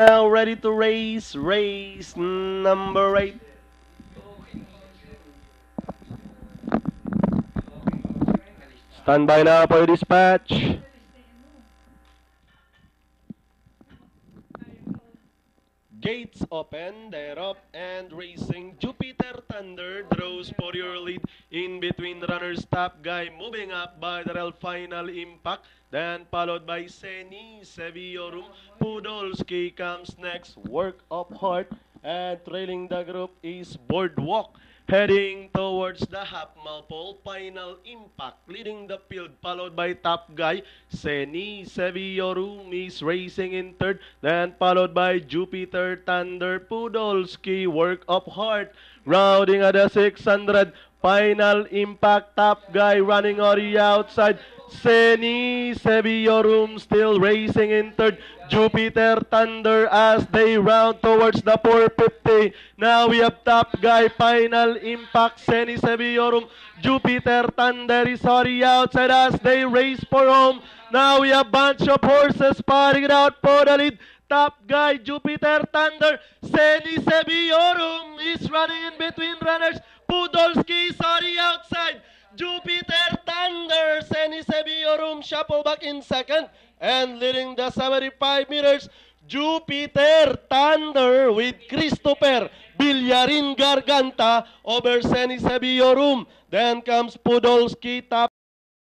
Now ready to race, race number 8. Stand by now for dispatch. Gates open, they're up and racing. Jupiter Thunder draws for your lead. In between runners, Top Guy moving up by the rail, Final Impact. Then followed by Seni, Seviorum. Podolski comes next, Work of Heart. And trailing the group is Boardwalk. Heading towards the half-mile pole, Final Impact leading the field, followed by Top Guy. Seni Seviorum is racing in third, then followed by Jupiter Thunder. Podolski, Work of Heart, rounding at the 600. Final Impact, Top Guy running on the outside. Seni Seviorum still racing in third. Jupiter Thunder as they round towards the 450. Now we have Top Guy, Final Impact, Seni Seviorum. Jupiter Thunder is on the outside as they race for home. Now we have bunch of horses fighting it out for the lead. Top Guy, Jupiter Thunder, Seni Seviorum is running in between runners. Podolski is on the outside. Jupiter Thunder, Seni Seviorum shuffle back in second. And leading the 75 meters, Jupiter Thunder with Christopher Villarin Garganta over Seni Seviorum. Then comes Podolski, Top